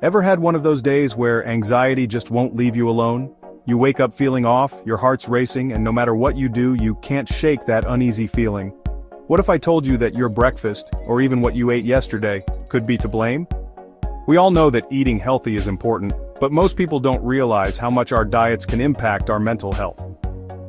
Ever had one of those days where anxiety just won't leave you alone? You wake up feeling off, your heart's racing, and no matter what you do, you can't shake that uneasy feeling. What if I told you that your breakfast, or even what you ate yesterday, could be to blame? We all know that eating healthy is important, but most people don't realize how much our diets can impact our mental health.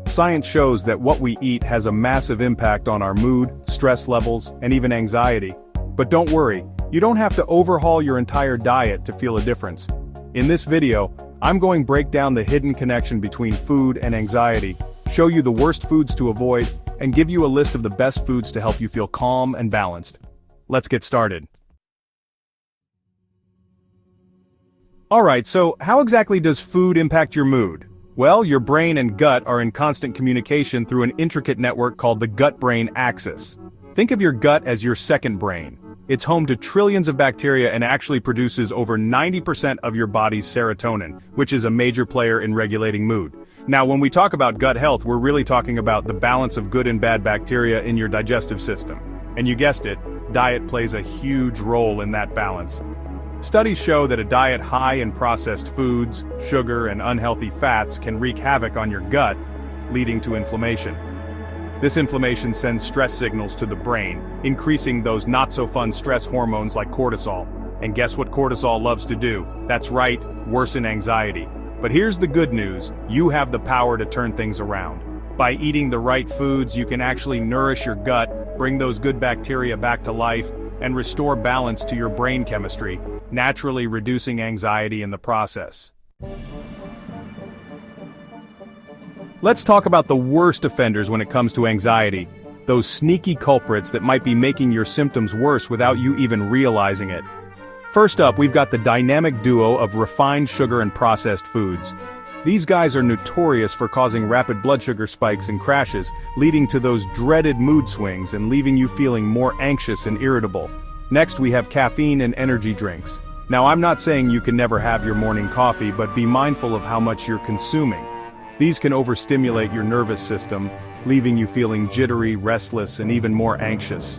Science shows that what we eat has a massive impact on our mood, stress levels, and even anxiety. But don't worry, you don't have to overhaul your entire diet to feel a difference. In this video, I'm going to break down the hidden connection between food and anxiety, show you the worst foods to avoid, and give you a list of the best foods to help you feel calm and balanced. Let's get started. Alright, so how exactly does food impact your mood? Well, your brain and gut are in constant communication through an intricate network called the gut-brain axis. Think of your gut as your second brain. It's home to trillions of bacteria and actually produces over 90% of your body's serotonin, which is a major player in regulating mood. Now, when we talk about gut health, we're really talking about the balance of good and bad bacteria in your digestive system. And you guessed it, diet plays a huge role in that balance. Studies show that a diet high in processed foods, sugar, and unhealthy fats can wreak havoc on your gut, leading to inflammation. This inflammation sends stress signals to the brain, increasing those not-so-fun stress hormones like cortisol. And guess what cortisol loves to do? That's right, worsen anxiety. But here's the good news, you have the power to turn things around. By eating the right foods, you can actually nourish your gut, bring those good bacteria back to life, and restore balance to your brain chemistry, naturally reducing anxiety in the process. Let's talk about the worst offenders when it comes to anxiety, those sneaky culprits that might be making your symptoms worse without you even realizing it. First up, we've got the dynamic duo of refined sugar and processed foods. These guys are notorious for causing rapid blood sugar spikes and crashes, leading to those dreaded mood swings and leaving you feeling more anxious and irritable. Next, we have caffeine and energy drinks. Now, I'm not saying you can never have your morning coffee, but be mindful of how much you're consuming. These can overstimulate your nervous system, leaving you feeling jittery, restless, and even more anxious.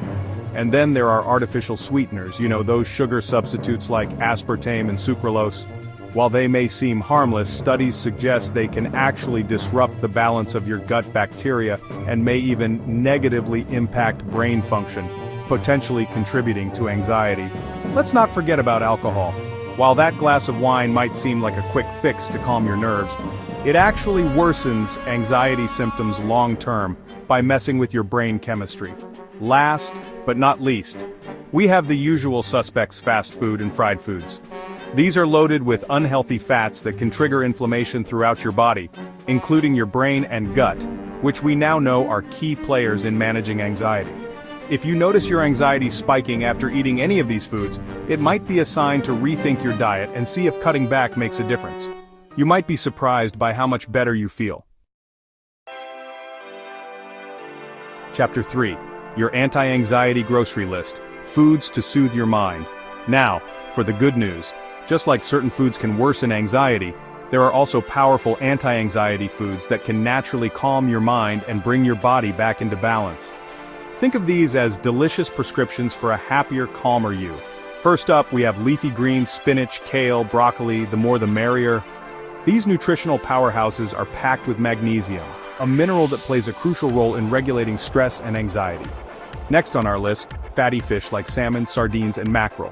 And then there are artificial sweeteners, those sugar substitutes like aspartame and sucralose. While they may seem harmless, studies suggest they can actually disrupt the balance of your gut bacteria and may even negatively impact brain function, potentially contributing to anxiety. Let's not forget about alcohol. While that glass of wine might seem like a quick fix to calm your nerves, it actually worsens anxiety symptoms long-term by messing with your brain chemistry. Last, but not least, we have the usual suspects: fast food and fried foods. These are loaded with unhealthy fats that can trigger inflammation throughout your body, including your brain and gut, which we now know are key players in managing anxiety. If you notice your anxiety spiking after eating any of these foods, it might be a sign to rethink your diet and see if cutting back makes a difference. You might be surprised by how much better you feel. Chapter 3. Your anti-anxiety grocery list. Foods to soothe your mind. Now, for the good news. Just like certain foods can worsen anxiety, there are also powerful anti-anxiety foods that can naturally calm your mind and bring your body back into balance. Think of these as delicious prescriptions for a happier, calmer you. First up, we have leafy greens, spinach, kale, broccoli, the more the merrier. These nutritional powerhouses are packed with magnesium, a mineral that plays a crucial role in regulating stress and anxiety. Next on our list, fatty fish like salmon, sardines, and mackerel.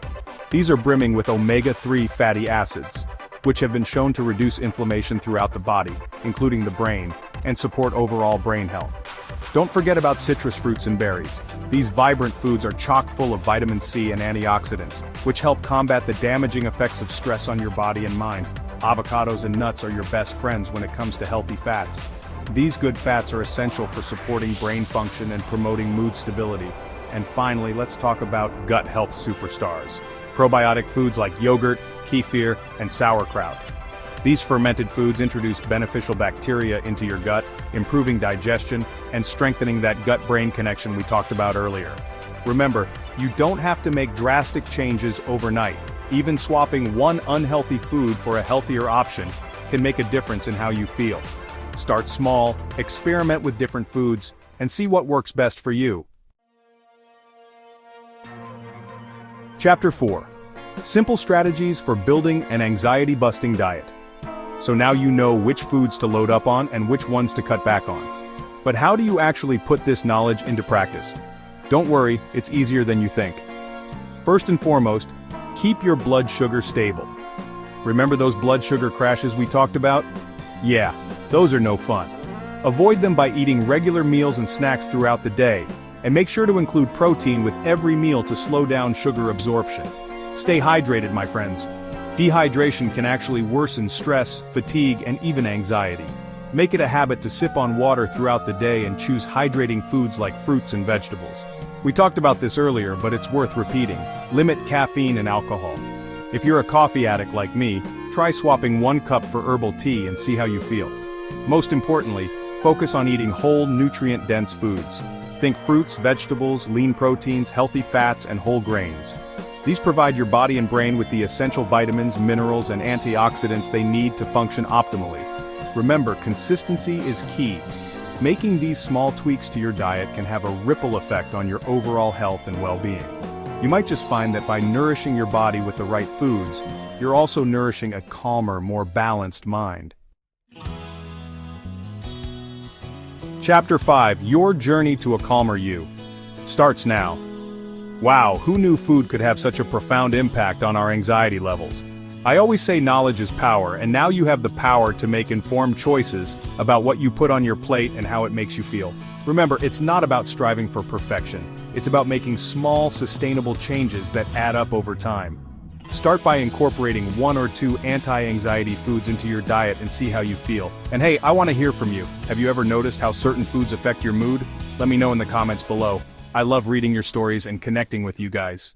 These are brimming with omega-3 fatty acids, which have been shown to reduce inflammation throughout the body, including the brain, and support overall brain health. Don't forget about citrus fruits and berries. These vibrant foods are chock full of vitamin C and antioxidants, which help combat the damaging effects of stress on your body and mind. Avocados and nuts are your best friends when it comes to healthy fats. These good fats are essential for supporting brain function and promoting mood stability. And finally, let's talk about gut health superstars. Probiotic foods like yogurt, kefir, and sauerkraut. These fermented foods introduce beneficial bacteria into your gut, improving digestion and strengthening that gut-brain connection we talked about earlier. Remember, you don't have to make drastic changes overnight. Even swapping one unhealthy food for a healthier option can make a difference in how you feel. Start small, experiment with different foods, and see what works best for you. Chapter 4. Simple strategies for building an anxiety-busting diet. So now you know which foods to load up on and which ones to cut back on. But how do you actually put this knowledge into practice? Don't worry, it's easier than you think. First and foremost, keep your blood sugar stable. Remember those blood sugar crashes we talked about? Yeah, those are no fun. Avoid them by eating regular meals and snacks throughout the day, and make sure to include protein with every meal to slow down sugar absorption. Stay hydrated, my friends. Dehydration can actually worsen stress, fatigue, and even anxiety. Make it a habit to sip on water throughout the day and choose hydrating foods like fruits and vegetables. We talked about this earlier, but it's worth repeating. Limit caffeine and alcohol. If you're a coffee addict like me, try swapping 1 cup for herbal tea and see how you feel. Most importantly, focus on eating whole, nutrient-dense foods. Think fruits, vegetables, lean proteins, healthy fats, and whole grains. These provide your body and brain with the essential vitamins, minerals, and antioxidants they need to function optimally. Remember, consistency is key. Making these small tweaks to your diet can have a ripple effect on your overall health and well-being. You might just find that by nourishing your body with the right foods, you're also nourishing a calmer, more balanced mind. Chapter 5: Your Journey to a Calmer You starts now. Wow, who knew food could have such a profound impact on our anxiety levels? I always say knowledge is power, and now you have the power to make informed choices about what you put on your plate and how it makes you feel. Remember, it's not about striving for perfection. It's about making small, sustainable changes that add up over time. Start by incorporating 1 or 2 anti-anxiety foods into your diet and see how you feel. And hey, I want to hear from you. Have you ever noticed how certain foods affect your mood? Let me know in the comments below. I love reading your stories and connecting with you guys.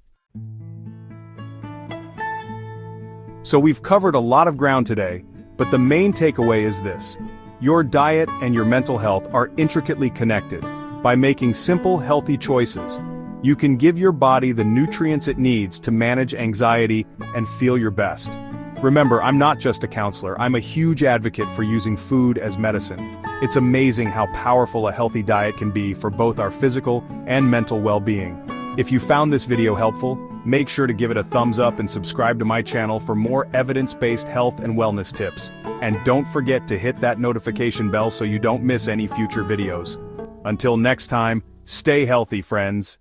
So we've covered a lot of ground today, but the main takeaway is this. Your diet and your mental health are intricately connected. By making simple, healthy choices, you can give your body the nutrients it needs to manage anxiety and feel your best. Remember, I'm not just a counselor, I'm a huge advocate for using food as medicine. It's amazing how powerful a healthy diet can be for both our physical and mental well-being. If you found this video helpful, make sure to give it a thumbs up and subscribe to my channel for more evidence-based health and wellness tips. And don't forget to hit that notification bell so you don't miss any future videos. Until next time, stay healthy, friends.